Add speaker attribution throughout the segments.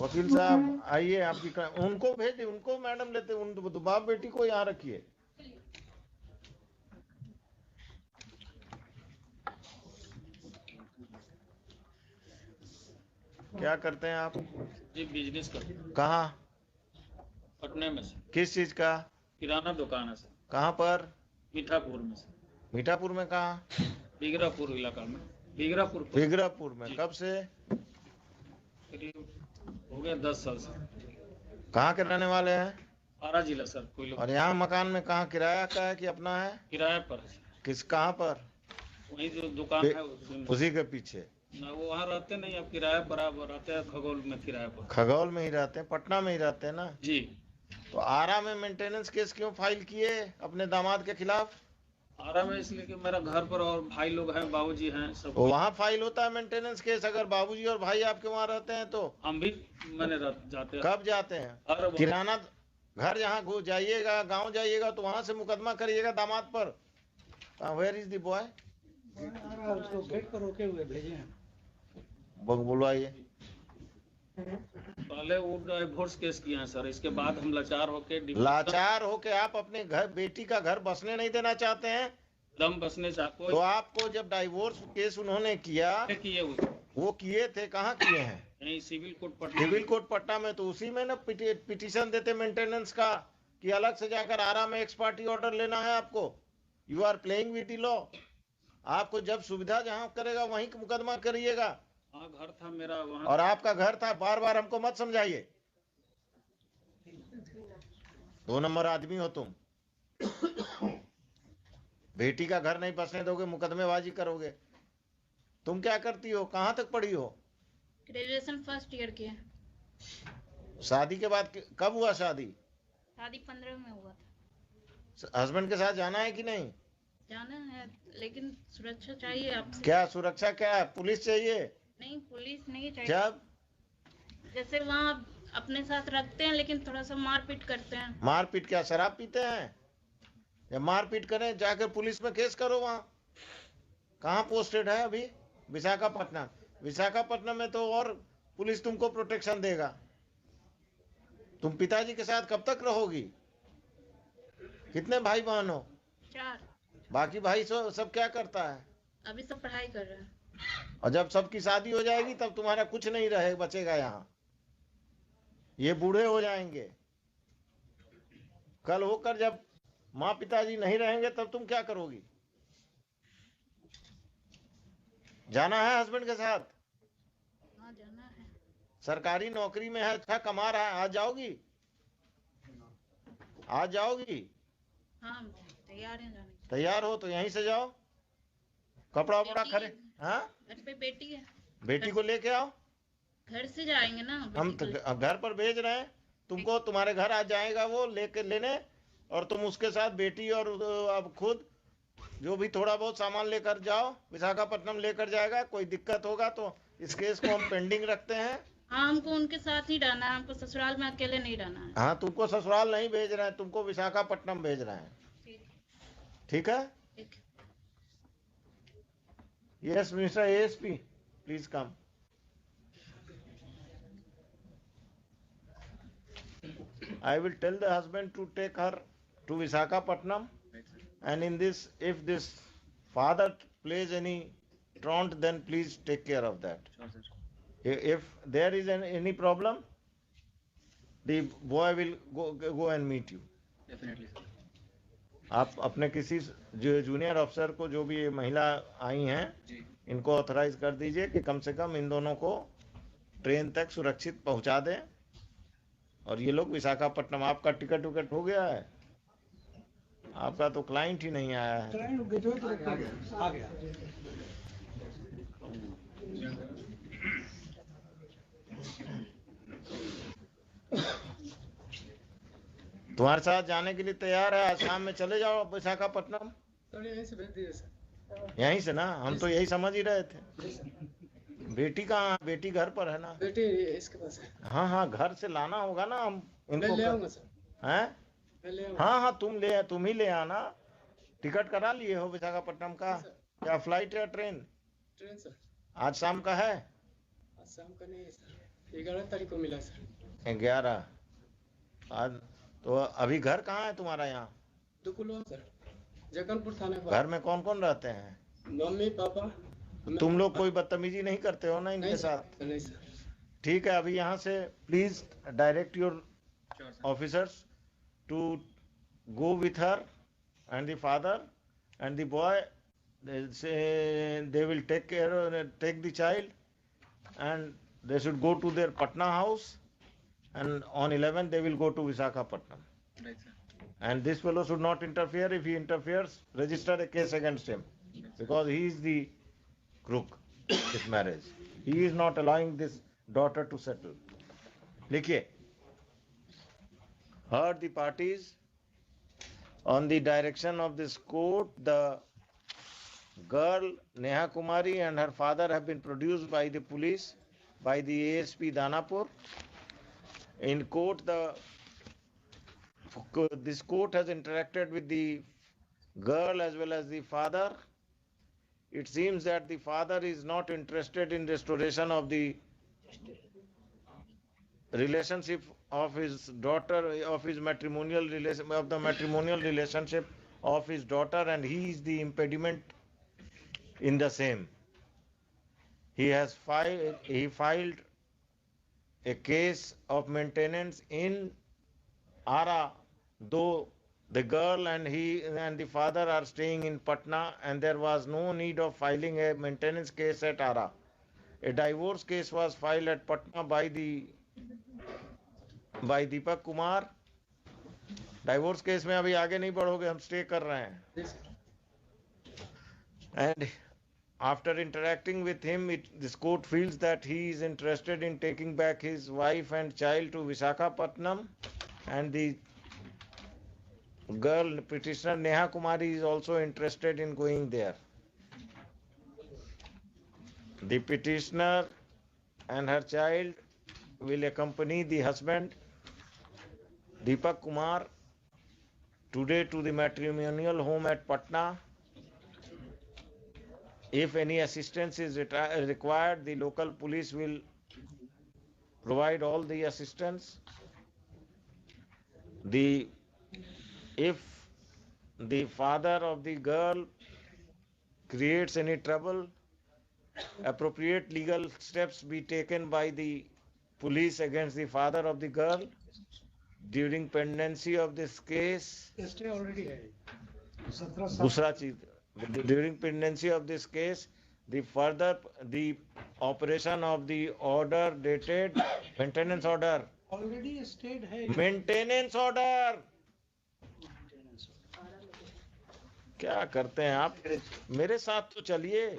Speaker 1: वकील साहब आइए, उनको भेजिए, उनको मैडम लेते, उन बाप बेटी को यहाँ रखिए। क्या करते हैं आप?
Speaker 2: जी बिजनेस करते हैं
Speaker 1: कहाँ?
Speaker 2: पटने में से।
Speaker 1: किस चीज का?
Speaker 2: किराना दुकान है सर।
Speaker 1: कहाँ पर?
Speaker 2: मीठापुर में सर।
Speaker 1: मीठापुर में कहाँ?
Speaker 2: बिगरापुर इलाका में। बिगरापुर
Speaker 1: बिगरापुर में।
Speaker 2: जी।
Speaker 1: कब से?
Speaker 2: करीब हो गया 10 साल से।
Speaker 1: कहाँ के रहने वाले हैं?
Speaker 2: आरा जिला सर। कोई लोग
Speaker 1: और यहाँ मकान में कहाँ किराया का है कि अपना है?
Speaker 2: किराए पर है सर।
Speaker 1: किस, कहाँ पर?
Speaker 2: वही जो दुकान है उसी में।
Speaker 1: उसी के पीछे।
Speaker 2: ना वो वहाँ रहते नहीं, अब किराए पर आप रहते हैं खगोल में किराए पर।
Speaker 1: खगौल में ही रहते हैं, पटना में ही रहते हैं ना?
Speaker 2: जी।
Speaker 1: तो आरा में मेंटेनेंस केस क्यों फाइल किए अपने दामाद के खिलाफ?
Speaker 2: आरा में इसलिए कि मेरा घर पर और भाई लोग हैं, बाबूजी हैं सब।
Speaker 1: तो वहाँ फाइल होता है मेंटेनेंस केस अगर बाबूजी और भाई आपके वहाँ रहते हैं तो?
Speaker 2: हम भी मैंने जाते हैं।
Speaker 1: कब जाते हैं?
Speaker 2: अरे
Speaker 1: किराना घर जहाँ घुस जाइएगा, गांव जाइएगा तो वहां से मुकदमा करिएगा दामाद पर। Where is the boy?
Speaker 3: उसको गेट पर रोके हुए भेजे हैं।
Speaker 1: बुलवाइए।
Speaker 2: पहले वो डिवोर्स केस किए हैं सर, इसके बाद हम लाचार होके
Speaker 1: आप अपने घर बेटी का घर बसने नहीं देना चाहते हैं?
Speaker 2: दम बसने चाहते
Speaker 1: तो आपको जब डाइवोर्स केस उन्होंने किया,
Speaker 2: किए
Speaker 1: वो किए थे, कहाँ किए हैं?
Speaker 2: यही civil court Patna.
Speaker 1: Civil court Patna में। तो उसी में ना पिटीशन देते मेंटेनेंस का, कि अलग से जाकर आरा में एक्स पार्टी ऑर्डर लेना है आपको? You are playing with the law. आपको जब सुविधा जहां करेगा वहीं मुकदमा करिएगा।
Speaker 2: हाँ घर था मेरा वहाँ।
Speaker 1: और आपका घर था, बार बार हमको मत समझाइए। 2 नंबर आदमी हो तुम। बेटी का घर नहीं बसने दोगे, मुकदमेबाजी करोगे। तुम क्या करती हो, कहाँ तक पढ़ी हो?
Speaker 4: ग्रेजुएशन फर्स्ट ईयर के।
Speaker 1: शादी के बाद कब हुआ शादी?
Speaker 4: शादी 15 में हुआ था।
Speaker 1: हस्बैंड के साथ जाना है कि नहीं?
Speaker 4: जाना है, लेकिन सुरक्षा चाहिए आपसे।
Speaker 1: क्या सुरक्षा, क्या है? पुलिस चाहिए?
Speaker 4: नहीं, पुलिस नहीं चाहिए।
Speaker 1: जब
Speaker 4: जैसे वहाँ अपने साथ रखते हैं, लेकिन थोड़ा सा मारपीट करते हैं।
Speaker 1: मारपीट क्या, शराब पीते हैं? या मारपीट करें, जाकर पुलिस में केस करो। वहाँ कहाँ पोस्टेड है अभी? विशाखापट्टनम। विशाखापट्टनम में तो और पुलिस तुमको प्रोटेक्शन देगा। तुम पिताजी के साथ कब तक रहोगी? कितने भाई बहन हो?
Speaker 4: 4।
Speaker 1: बाकी भाई सब क्या करता है?
Speaker 4: अभी सब पढ़ाई कर रहे हैं।
Speaker 1: और जब सबकी शादी हो जाएगी तब तुम्हारा कुछ नहीं रहे बचेगा यहाँ। ये बूढ़े हो जाएंगे। कल होकर जब माँ पिताजी नहीं रहेंगे तब तुम क्या करोगी? जाना है हस्बैंड के साथ?
Speaker 4: हाँ जाना है।
Speaker 1: सरकारी नौकरी में है, अच्छा कमा रहा है, आज जाओगी? आज जाओगी?
Speaker 4: हाँ तैयार हैं जाने के।
Speaker 1: तैयार हो तो यहीं से जाओ, कपड़ा वपड़ा खरीद। हाँ
Speaker 4: घर पे बेटी है।
Speaker 1: बेटी को लेके आओ।
Speaker 4: घर से जाएंगे ना।
Speaker 1: हम तो घर पर भेज रहे हैं तुमको, तुम्हारे घर आ जाएगा वो लेके लेने, और तुम उसके साथ बेटी और अब खुद जो भी थोड़ा बहुत सामान लेकर जाओ। विशाखापट्टनम लेकर जाएगा, कोई दिक्कत होगा तो इस केस को हम पेंडिंग रखते हैं।
Speaker 4: हाँ हमको उनके साथ ही रहना है, हमको ससुराल में अकेले नहीं रहना है।
Speaker 1: हाँ तुमको ससुराल नहीं भेज रहे हैं, तुमको विशाखापट्टनम भेज रहे हैं। ठीक है? Yes mister ASP, please come. I will tell the husband to take her to Visakhapatnam, and in this, if this father plays any truant, then please take care of that. If there is any problem, the boy will go and meet you.
Speaker 2: Definitely sir.
Speaker 1: आप अपने किसी junior अफसर को, जो भी ये महिला आई हैं, इनको ऑथराइज कर दीजिए कि कम से कम इन दोनों को ट्रेन तक सुरक्षित पहुंचा दें। और ये लोग विशाखापट्टनम। आपका टिकट विकट हो गया है? आपका तो क्लाइंट ही नहीं आया है।
Speaker 3: आ गया।
Speaker 1: तुम्हारे साथ जाने के लिए तैयार है, आज शाम में चले जाओ विशाखापट्टनम।
Speaker 3: यहीं से भेज दिए सर।
Speaker 1: यहीं से ना, हम तो यही समझ ही रहे थे। बेटी कहाँ? बेटी घर पर है ना?
Speaker 3: बेटी इसके पास है।
Speaker 1: हाँ हाँ, घर से लाना होगा ना हम
Speaker 3: मैं
Speaker 1: इनको।
Speaker 3: ले आऊंगा सर।
Speaker 1: हैं?
Speaker 3: मैं ले आऊंगा।
Speaker 1: हाँ हाँ, तुम ही ले आना। टिकट करा लिए हो विशाखापट्टनम का? या फ्लाइट या ट्रेन?
Speaker 3: Train sir.
Speaker 1: आज शाम का है?
Speaker 3: आज शाम का नहीं है सर। 11 तारीख को मिला सर।
Speaker 1: 11 आज। तो अभी घर कहाँ है तुम्हारा? यहाँ
Speaker 3: दुकुलवा सर, जगनपुर थाना के
Speaker 1: घर में कौन कौन रहते हैं?
Speaker 3: Mummy papa.
Speaker 1: तुम लोग कोई बदतमीजी नहीं करते हो ना इनके
Speaker 3: नहीं
Speaker 1: साथ?
Speaker 3: सर, नहीं सर।
Speaker 1: ठीक है, अभी यहाँ से please direct your officers to go with her and the father and the boy. They say they will take the child, and they should go to their Patna house, and on 11 they will go to Visakhapatnam.
Speaker 2: Right, sir.
Speaker 1: And this fellow should not interfere. If he interferes, register a case against him, because he is the crook this marriage. He is not allowing this daughter to settle. Likhiye, heard the parties. On the direction of this court, the girl Neha Kumari and her father have been produced by the police, by the ASP Danapur. In court, this court has interacted with the girl as well as the father. It seems that the father is not interested in restoration of the relationship of his daughter, of his matrimonial relation, of the matrimonial relationship of his daughter, and he is the impediment in the same. He filed a case of maintenance in Ara, though the girl and he and the father are staying in Patna, and there was no need of filing a maintenance case at Ara. A divorce case was filed at Patna by Deepak Kumar. Divorce case में अभी आगे नहीं बढ़ोगे, हम stay कर रहे हैं. And after interacting with him, this court feels that he is interested in taking back his wife and child to Visakhapatnam, and the girl petitioner Neha Kumari is also interested in going there. The petitioner and her child will accompany the husband Deepak Kumar today to the matrimonial home at Patna. If any assistance is required, the local police will provide all the assistance. If the father of the girl creates any trouble, appropriate legal steps be taken by the police against the father of the girl. During pendency of this case,
Speaker 3: stay already है 17
Speaker 1: दूसरा चीज, during pendency of this case, the operation of the order dated maintenance order.
Speaker 3: Already stayed है।
Speaker 1: Maintenance order. क्या करते हैं आप? मेरे साथ तो चलिए.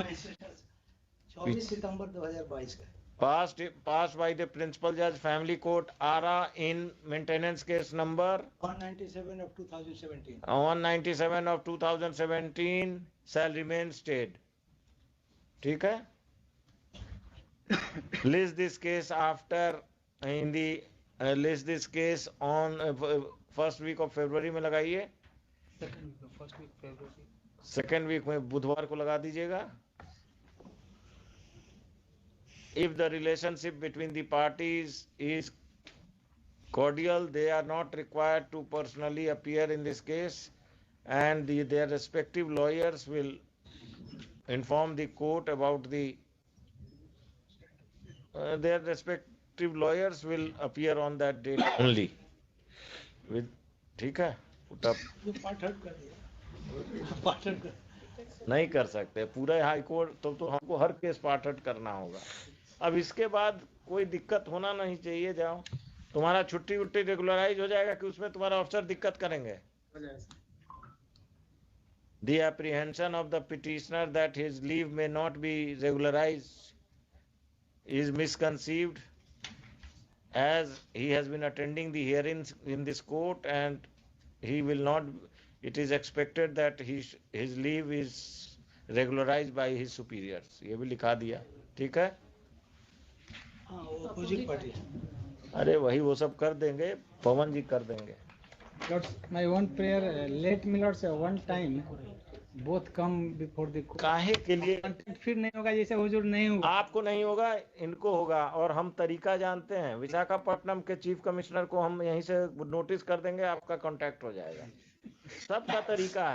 Speaker 3: 24 सितंबर 2022 का
Speaker 1: passed by the principal judge, family court, Ara, in maintenance case number
Speaker 3: 197 of 2017.
Speaker 1: 197 of 2017 shall remain stayed. ठीक है? List this case list this case on first week of February में लगाइए. Second week में बुधवार को लगा दीजिएगा. If the relationship between the parties is cordial, they are not required to personally appear in this case, and their respective lawyers will inform the court about their respective lawyers will appear on that date only. ठीक है? Put up. नहीं कर सकते पूरा high court, तो हमको हर case part करना होगा. अब इसके बाद कोई दिक्कत होना नहीं चाहिए. जाओ, तुम्हारा छुट्टी उट्टी रेगुलराइज हो जाएगा कि उसमें तुम्हारा अफसर दिक्कत करेंगे. The apprehension of the petitioner that his leave may not be regularized is misconceived, as he has been attending the hearings in this court, and he will not. It is expected that his leave is regularized by his superiors. ये भी लिखा दिया. ठीक है?
Speaker 3: Opposite party.
Speaker 1: अरे वही वो सब कर देंगे, पवन जी कर देंगे.
Speaker 3: Lords, my one prayer, let me Lords one time
Speaker 5: both come before the
Speaker 1: काहे के लिए
Speaker 5: कंटेंट फिर नहीं होगा, जैसे हुजूर नहीं होगा।
Speaker 1: आपको नहीं होगा, इनको होगा। और हम तरीका जानते हैं, विशाखापट्टनम के चीफ कमिश्नर को हम यहीं से नोटिस कर देंगे, आपका कांटेक्ट हो जाएगा। सबका तरीका है।